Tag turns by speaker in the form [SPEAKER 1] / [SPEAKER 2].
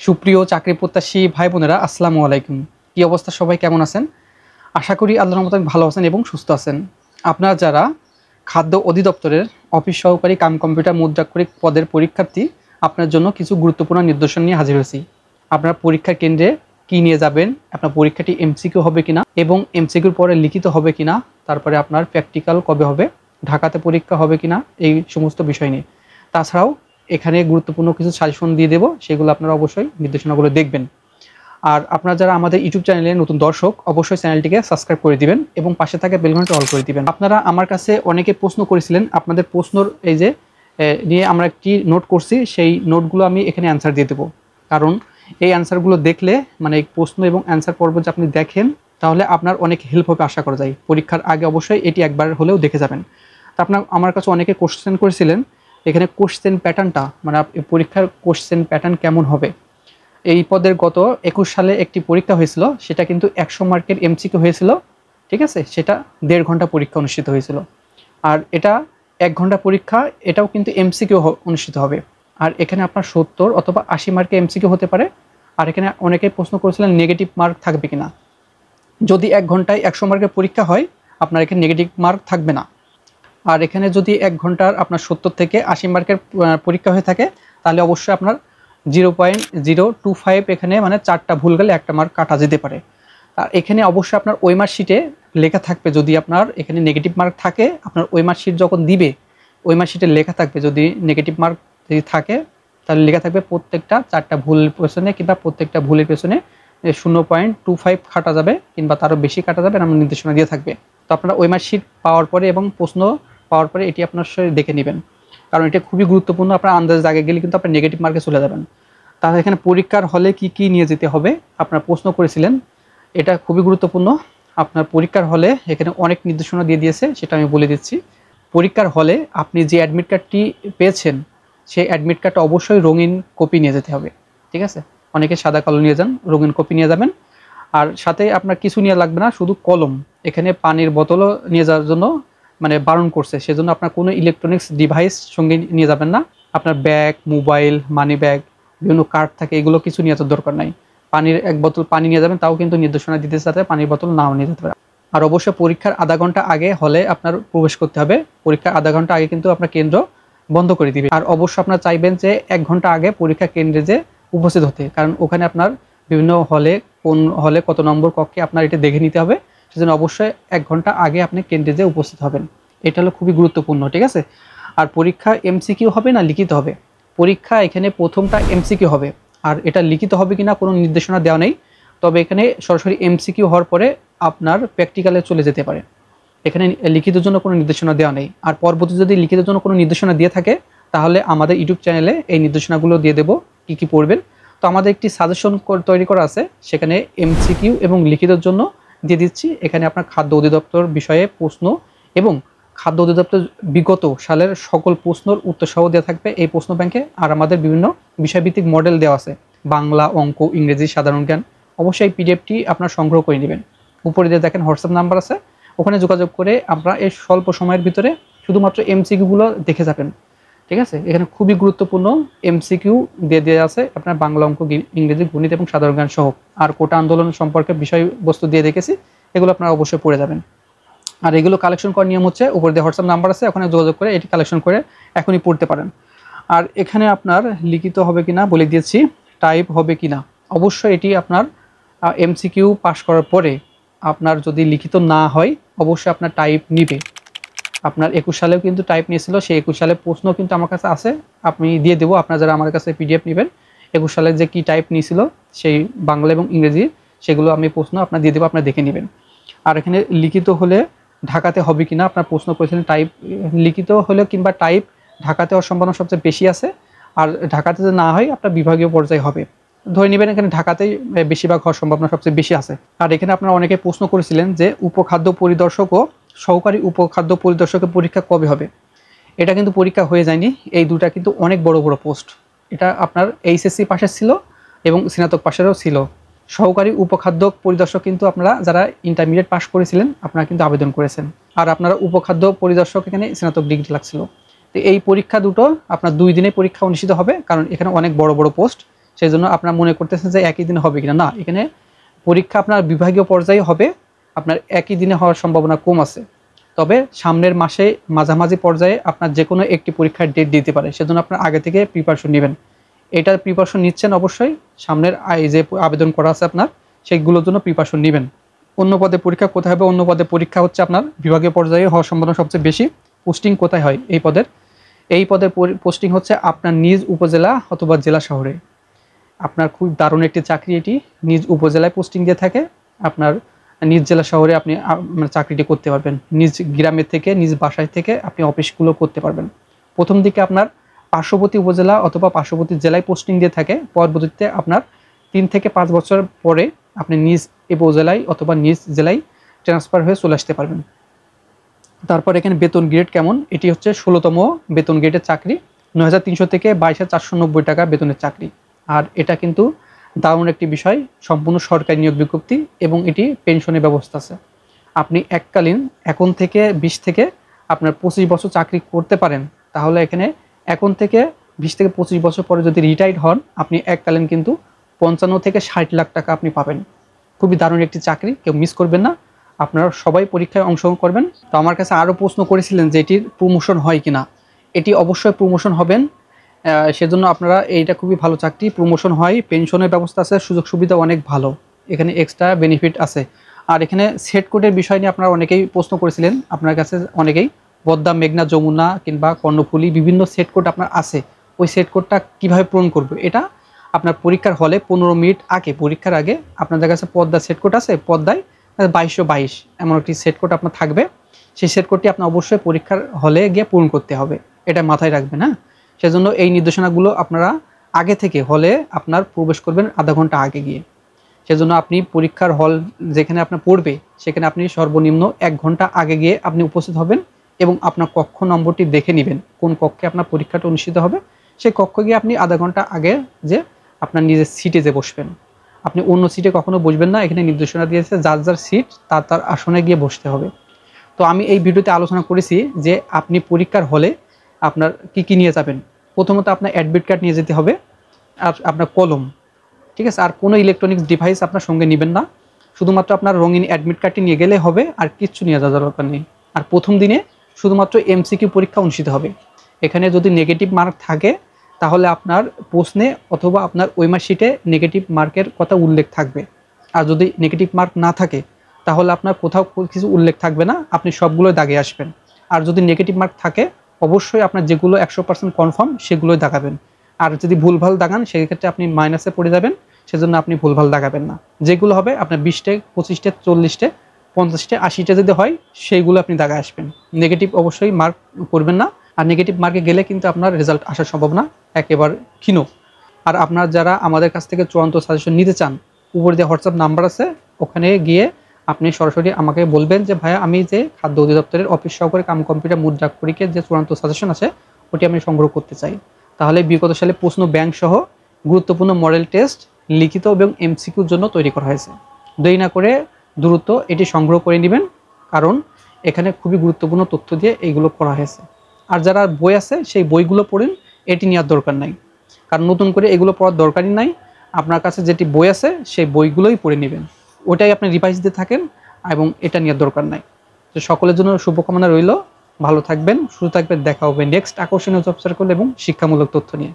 [SPEAKER 1] সুপ্রিয় চাকরি প্রত্যাশী ভাই বোনেরা, আসসালামু আলাইকুম। কি অবস্থা, সবাই কেমন আছেন? আশা করি আল্লাহর রহমতে ভালো আছেন এবং সুস্থ আছেন। আপনারা যারা খাদ্য অধিদপ্তরের অফিস সহকারী কাম কম্পিউটার মুদ্রাক্ষরিক পদের পরীক্ষার্থী, আপনার জন্য কিছু গুরুত্বপূর্ণ নির্দেশনা নিয়ে হাজির হয়েছি। আপনার পরীক্ষার কেন্দ্রে কি নিয়ে যাবেন, আপনার পরীক্ষাটি এমসিকিউ হবে কিনা এবং এমসিকিউর পরে লিখিত হবে কিনা, তারপরে আপনার প্র্যাকটিক্যাল কবে হবে, ঢাকাতে পরীক্ষা হবে কিনা, এই সমস্ত বিষয় নিয়ে। তাছাড়াও এখানে গুরুত্বপূর্ণ কিছু সাজেশন দিয়ে দেবো, সেগুলো আপনারা অবশ্যই নির্দেশনাগুলো দেখবেন। আর আপনারা যারা আমাদের ইউটিউব চ্যানেলে নতুন দর্শক, অবশ্যই চ্যানেলটিকে সাবস্ক্রাইব করে দিবেন এবং পাশে থাকা বেল ঘন্টা অল করে দিবেন। আপনারা আমার কাছে অনেকে প্রশ্ন করেছিলেন, আপনাদের প্রশ্নর এই যে নিয়ে আমরা একটি নোট করছি, সেই নোটগুলো আমি এখানে অ্যান্সার দিয়ে দেবো। কারণ এই অ্যান্সারগুলো দেখলে, মানে এই প্রশ্ন এবং অ্যান্সার পর্ব যে আপনি দেখেন, তাহলে আপনার অনেক হেল্প হবে আশা করা যায়। পরীক্ষার আগে অবশ্যই এটি একবার হলেও দেখে যাবেন। তা আপনার আমার কাছে অনেকে কোশ্চেন করেছিলেন, এখানে কোশ্চেন প্যাটার্নটা, মানে পরীক্ষার কোশ্চেন প্যাটার্ন কেমন হবে। এই পদের গত 21 সালে একটি পরীক্ষা হয়েছিল, সেটা কিন্তু 100 মার্কের এমসিকিউ হয়েছিল, ঠিক আছে। সেটা 1.5 ঘন্টা পরীক্ষা অনুষ্ঠিত হয়েছিল। আর এটা 1 ঘন্টা পরীক্ষা, এটাও কিন্তু এমসিকিউ অনুষ্ঠিত হবে। আর এখানে আপনার 70 অথবা 80 মার্কে এমসিকিউ হতে পারে। আর এখানে অনেকে প্রশ্ন করেছিলেন নেগেটিভ মার্ক থাকবে কিনা। যদি 1 ঘন্টায় 100 মার্কের পরীক্ষা হয়, আপনার এখানে নেগেটিভ মার্ক থাকবে না। আর এখানে যদি 1 ঘন্টার আপনার 70 থেকে 80 মার্কের পরীক্ষা হয়ে থাকে, তাহলে অবশ্যই আপনার 0.025 এখানে, মানে 4টা ভুল গেলে 1টা মার্ক কাটা যেতে পারে। আর এখানে অবশ্যই আপনার ওই মার্কশিটে লেখা থাকবে, যদি আপনার এখানে নেগেটিভ মার্ক থাকে, আপনার ওই মার্কশিট যখন দিবে, ওই মার্কশিটে লেখা থাকবে, যদি নেগেটিভ মার্ক যদি থাকে, তাহলে লেখা থাকবে প্রত্যেকটা 4টা ভুলের পেছনে কিংবা প্রত্যেকটা ভুলের পেছনে 0.25 কাটা যাবে কিংবা তারও বেশি কাটা যাবে, এমন নির্দেশনা দিয়ে থাকবে। তো আপনারা ওই মার্কশিট পাওয়ার পরে এবং প্রশ্ন পাওয়ার পরে এটি আপনার দেখে নেবেন, কারণ এটা খুবই গুরুত্বপূর্ণ। আপনার আন্দাজ আগে গেলে কিন্তু আপনার নেগেটিভ মার্কে চলে যাবেন। তাহলে এখানে পরীক্ষার হলে কি কি নিয়ে যেতে হবে, আপনার প্রশ্ন করেছিলেন, এটা খুবই গুরুত্বপূর্ণ। আপনার পরীক্ষার হলে এখানে অনেক নির্দেশনা দিয়ে দিয়েছে, সেটা আমি বলে দিচ্ছি। পরীক্ষার হলে আপনি যে অ্যাডমিট কার্ডটি পেয়েছেন, সেই অ্যাডমিট কার্ডটা অবশ্যই রঙিন কপি নিয়ে যেতে হবে, ঠিক আছে। অনেকে সাদা কালো নিয়ে যান, রঙিন কপি নিয়ে যাবেন। আর সাথে আপনার কিছু নিয়ে লাগবে না, শুধু কলম। এখানে পানির বোতলও নিয়ে যাওয়ার জন্য মানে বারণ করছে, সেজন্য আপনার কোনো ইলেকট্রনিক্স ডিভাইস সঙ্গে নিয়ে যাবেন না। আপনার ব্যাগ, মোবাইল, মানি ব্যাগ, বিভিন্ন কার্ড থাকে, এগুলো কিছু নিয়ে যাওয়ার দরকার নাই। পানির 1 বোতল পানি নিয়ে যাবেন, তাও কিন্তু নির্দেশনা দিতে সাথে পানির বোতল নাও নিয়ে যেতে পারে। আর অবশ্যই পরীক্ষার আধা ঘন্টা আগে হলে আপনার প্রবেশ করতে হবে। পরীক্ষার আধা ঘন্টা আগে কিন্তু আপনার কেন্দ্র বন্ধ করে দিবে। আর অবশ্যই আপনারা চাইবেন যে 1 ঘন্টা আগে পরীক্ষা কেন্দ্রে যে উপস্থিত হতে, কারণ ওখানে আপনার বিভিন্ন হলে, কোন হলে কত নম্বর কক্ষে, আপনার এটা দেখে নিতে হবে। সেজন্য অবশ্যই 1 ঘন্টা আগে আপনি কেন্দ্রে যে উপস্থিত হবেন, এটা হলো খুবই গুরুত্বপূর্ণ, ঠিক আছে। আর পরীক্ষা এমসিকিউ হবে না লিখিত হবে। পরীক্ষা এখানে প্রথমটা এমসিকিউ হবে, আর এটা লিখিত হবে কিনা কোনো নির্দেশনা দেওয়া নেই। তবে এখানে সরাসরি এমসিকিউ হওয়ার পরে আপনার প্র্যাকটিক্যালে চলে যেতে পারে। এখানে লিখিতের জন্য কোনো নির্দেশনা দেওয়া নেই। আর পরবর্তী যদি লিখিতের জন্য কোনো নির্দেশনা দিয়ে থাকে, তাহলে আমাদের ইউটিউব চ্যানেলে এই নির্দেশনাগুলো দিয়ে দেবো, কী কী পড়বেন। তো আমাদের একটি সাজেশন তৈরি করা আছে, সেখানে এমসিকিউ এবং লিখিতের জন্য দিয়ে দিচ্ছি। এখানে আপনার খাদ্য অধিদপ্তর বিষয়ে প্রশ্ন এবং খাদ্য অধিদপ্তর বিগত সালের সকল প্রশ্নের উত্তর সহ দেওয়া থাকবে এই প্রশ্ন ব্যাংকে। আর আমাদের বিভিন্ন বিষয়ভিত্তিক মডেল দেওয়া আছে, বাংলা, অঙ্ক, ইংরেজি, সাধারণ জ্ঞান। অবশ্যই এই পিডিএফটি আপনার সংগ্রহ করে নেবেন। উপরে দিয়ে দেখেন হোয়াটসঅ্যাপ নাম্বার আছে, ওখানে যোগাযোগ করে আপনারা এই স্বল্প সময়ের ভিতরে শুধুমাত্র এমসিকিউগুলো দেখে যাবেন, ঠিক আছে। এখানে খুবই গুরুত্বপূর্ণ এমসিকিউ দিয়ে দেওয়া আছে, আপনার বাংলা, অঙ্ক, ইংরেজি, গণিত এবং সাধারণ জ্ঞান সহ। আর কোটা আন্দোলন সম্পর্কে বিষয়বস্তু দিয়ে রেখেছি, এগুলো আপনারা অবশ্যই পড়ে যাবেন। আর এগুলো কালেকশন করার নিয়ম হচ্ছে, উপরে দিয়ে হোয়াটসঅ্যাপ নাম্বার আছে, ওখানে যোগাযোগ করে এটি কালেকশন করে এখনই পড়তে পারেন। আর এখানে আপনার লিখিত হবে কিনা বলে দিয়েছি, টাইপ হবে কিনা। অবশ্যই এটি আপনার এমসিকিউ পাস করার পরে আপনার যদি লিখিত না হয়, অবশ্যই আপনার টাইপ নিবে। আপনার 21 সালেও কিন্তু টাইপ নিয়েছিল, সেই 21 সালের প্রশ্ন কিন্তু আমার কাছে আছে, আপনি দিয়ে দেবো। আপনারা যারা আমার কাছে পিডিএফ নেবেন, 21 সালে যে কি টাইপ নিয়েছিল সেই বাংলা এবং ইংরেজি, সেগুলো আমি প্রশ্ন আপনার দিয়ে দেবো, আপনারা দেখে নেবেন। আর এখানে লিখিত হলে ঢাকাতে হবে কিনা, আপনার প্রশ্ন করেছিলেন টাইপ লিখিত হলে কিংবা টাইপ ঢাকাতে হওয়ার সম্ভাবনা সবচেয়ে বেশি আছে। আর ঢাকাতে যদি না হয়, আপনার বিভাগীয় পর্যায়ে হবে। ধরে নেবেন এখানে ঢাকাতেই বেশিরভাগ হওয়ার সম্ভাবনা সবচেয়ে বেশি আছে। আর এখানে আপনারা অনেকে প্রশ্ন করেছিলেন যে উপখাদ্য পরিদর্শক ও সহকারী উপখাদ্য পরিদর্শকের পরীক্ষা কবে হবে। এটা কিন্তু পরীক্ষা হয়ে যায়নি, এই দুটা কিন্তু অনেক বড় বড় পোস্ট। এটা আপনার এইচএসসি পাশের ছিল এবং স্নাতক পাশেরও ছিল। সহকারী উপখাদ্য পরিদর্শক কিন্তু আপনারা যারা ইন্টারমিডিয়েট পাস করেছিলেন, আপনারা কিন্তু আবেদন করেছেন। আর আপনারা উপখাদ্য পরিদর্শক এখানে স্নাতক ডিগ্রি লাগছিল। তো এই পরীক্ষা দুটো আপনার 2 দিনে পরীক্ষা অনুষ্ঠিত হবে, কারণ এখানে অনেক বড় বড় পোস্ট, সেই জন্য আপনারা মনে করতেছেন যে একই দিনে হবে কিনা, না, এখানে পরীক্ষা আপনার বিভাগীয় পর্যায়ে হবে, আপনার একই দিনে হওয়ার সম্ভাবনা কম আছে। তবে সামনের মাসে মাঝামাঝি পর্যায়ে আপনার যে কোনো একটি পরীক্ষার ডেট দিতে পারে, সেজন্য আপনার আগে থেকে প্রিপারেশন নেবেন। এটার প্রিপারেশন নিচ্ছেন অবশ্যই, সামনের যে আবেদন করা আছে আপনার সেইগুলোর জন্য প্রিপারেশন নেবেন। অন্য পদে পরীক্ষা কোথায় হবে? অন্য পদে পরীক্ষা হচ্ছে আপনার বিভাগীয় পর্যায়ে হওয়ার সম্ভাবনা সবচেয়ে বেশি। পোস্টিং কোথায় হয় এই পদের? এই পদের পোস্টিং হচ্ছে আপনার নিজ উপজেলা অথবা জেলা শহরে। আপনার খুব দারুণ একটি চাকরি এটি, নিজ উপজেলায় পোস্টিং দিয়ে থাকে, আপনার নিজ জেলা শহরে আপনি চাকরিটি করতে পারবেন। নিজ গ্রামের থেকে, নিজ বাসায় থেকে আপনি অফিসগুলো করতে পারবেন। প্রথম দিকে আপনার পার্শ্ববর্তী উপজেলা অথবা পার্শ্ববর্তী জেলায় পোস্টিং দিয়ে থাকে, পরবর্তীতে আপনার 3 থেকে 5 বছর পরে আপনি নিজ উপজেলায় অথবা নিজ জেলায় ট্রান্সফার হয়ে চলে আসতে পারবেন। তারপর এখানে বেতন গ্রেড কেমন? এটি হচ্ছে 16তম বেতন গ্রেডের চাকরি, 9,300 থেকে 22,490 টাকা বেতনের চাকরি। আর এটা কিন্তু দারুণ একটি বিষয়, সম্পূর্ণ সরকারি নিয়োগ বিজ্ঞপ্তি এবং এটি পেনশনের ব্যবস্থা আছে। আপনি এককালীন এখন থেকে 20 থেকে আপনার 25 বছর চাকরি করতে পারেন, তাহলে এখানে এখন থেকে 20 থেকে 25 বছর পরে যদি রিটায়ার্ড হন, আপনি এককালীন কিন্তু 55 থেকে 60 লাখ টাকা আপনি পাবেন। খুবই দারুণ একটি চাকরি, কেউ মিস করবেন না। আপনারা সবাই পরীক্ষায় অংশগ্রহণ করবেন। তো আমার কাছে আরও প্রশ্ন করেছিলেন যে এটির প্রমোশন হয় কিনা। এটি অবশ্যই প্রমোশন হবেন, সেজন্য আপনারা এইটা খুবই ভালো চাকরি, প্রমোশন হয়, পেনশনের ব্যবস্থা আছে, সুযোগ সুবিধা অনেক ভালো, এখানে এক্সট্রা বেনিফিট আছে। আর এখানে সেট কোডের বিষয় নিয়ে আপনারা অনেকেই প্রশ্ন করেছিলেন, আপনার কাছে অনেকেই পদ্মা, মেঘনা, যমুনা কিংবা কর্ণফুলী বিভিন্ন সেট কোড আপনার আছে, ওই সেট কোডটা কীভাবে পূরণ করবে? এটা আপনার পরীক্ষার হলে 15 মিনিট আগে, পরীক্ষার আগে আপনাদের কাছে পদ্মা সেট কোড আছে, পদ্মায় 2222 এমন একটি সেট কোড আপনার থাকবে। সেই সেট কোডটি আপনার অবশ্যই পরীক্ষার হলে গিয়ে পূরণ করতে হবে, এটা মাথায় রাখবেন। হ্যাঁ, সেজন্য এই নির্দেশনাগুলো আপনারা আগে থেকে হলে আপনার প্রবেশ করবেন আধা ঘন্টা আগে গিয়ে। সেজন্য আপনি পরীক্ষার হল যেখানে আপনার পড়বে সেখানে আপনি সর্বনিম্ন 1 ঘন্টা আগে গিয়ে আপনি উপস্থিত হবেন এবং আপনার কক্ষ নম্বরটি দেখে নেবেন, কোন কক্ষে আপনার পরীক্ষাটা অনুষ্ঠিত হবে। সেই কক্ষে গিয়ে আপনি আধা ঘন্টা আগে যে আপনার নিজের সিটে যে বসবেন। আপনি অন্য সিটে কখনো বসবেন না, এখানে নির্দেশনা দিয়েছে যার যার সিট তার তার আসনে গিয়ে বসতে হবে। তো আমি এই ভিডিওতে আলোচনা করেছি যে আপনি পরীক্ষার হলে আপনার কি নিয়ে যাবেন। প্রথমত আপনার অ্যাডমিট কার্ড নিয়ে যেতে হবে, আর আপনার কলম, ঠিক আছে? আর কোনো ইলেকট্রনিক্স ডিভাইস আপনার সঙ্গে নেবেন না, শুধুমাত্র আপনার রঙিন অ্যাডমিট কার্ডটি নিয়ে গেলে হবে, আর কিচ্ছু নিয়ে যাওয়ার দরকার নেই। আর প্রথম দিনে শুধুমাত্র MCQ পরীক্ষা অনুষ্ঠিত হবে। এখানে যদি নেগেটিভ মার্ক থাকে তাহলে আপনার প্রশ্নে অথবা আপনার ওয়েমার শিটে নেগেটিভ মার্কের কথা উল্লেখ থাকবে। আর যদি নেগেটিভ মার্ক না থাকে তাহলে আপনার কোথাও কিছু উল্লেখ থাকবে না, আপনি সবগুলো দাগে আসবেন। আর যদি নেগেটিভ মার্ক থাকে অবশ্যই আপনার যেগুলো 100% কনফার্ম সেগুলোই দাগাবেন। আর যদি ভুলভাল দাগান সেক্ষেত্রে আপনি মাইনাসে পড়ে যাবেন, সেজন্য আপনি ভুলভাল দাগাবেন না। যেগুলো হবে আপনার 20টে, 25টে, 40টে, 50টে, 80টে যদি হয় সেইগুলো আপনি দাগায় আসবেন। নেগেটিভ অবশ্যই মার্ক করবেন না, আর নেগেটিভ মার্কে গেলে কিন্তু আপনার রেজাল্ট আসার সম্ভাবনা একেবারে ক্ষীণ। আর আপনার যারা আমাদের কাছ থেকে চূড়ান্ত সাজেশন নিতে চান, উপরে যে হোয়াটসঅ্যাপ নাম্বার আছে ওখানে গিয়ে আপনি সরাসরি আমাকে বলবেন যে ভাইয়া আমি যে খাদ্য অধিদপ্তরের অফিস সহকারী কাম কম্পিউটার মুদ্রাক পরীক্ষার যে চূড়ান্ত সাজেশন আছে ওটি আমি সংগ্রহ করতে চাই। তাহলে বিগত সালে প্রশ্ন ব্যাংক সহ গুরুত্বপূর্ণ মডেল টেস্ট লিখিত এবং MCQর জন্য তৈরি করা হয়েছে। দেরি না করে দ্রুত এটি সংগ্রহ করে নেবেন, কারণ এখানে খুবই গুরুত্বপূর্ণ তথ্য দিয়ে এইগুলো করা হয়েছে। আর যারা বই আছে সেই বইগুলো পড়েন, এটি নেওয়ার দরকার নাই, কারণ নতুন করে এগুলো পড়ার দরকারই নাই। আপনার কাছে যেটি বই আছে সেই বইগুলোই পড়ে নেবেন, ওটাই আপনি রিভাইজ দিয়ে থাকেন এবং এটা নেওয়ার দরকার নাই। তো সকলের জন্য শুভকামনা রইল, ভালো থাকবেন, সুস্থ থাকবেন। দেখা হবে নেক্সট আকর্ষণীয় জব সার্কেল এবং শিক্ষামূলক তথ্য নিয়ে।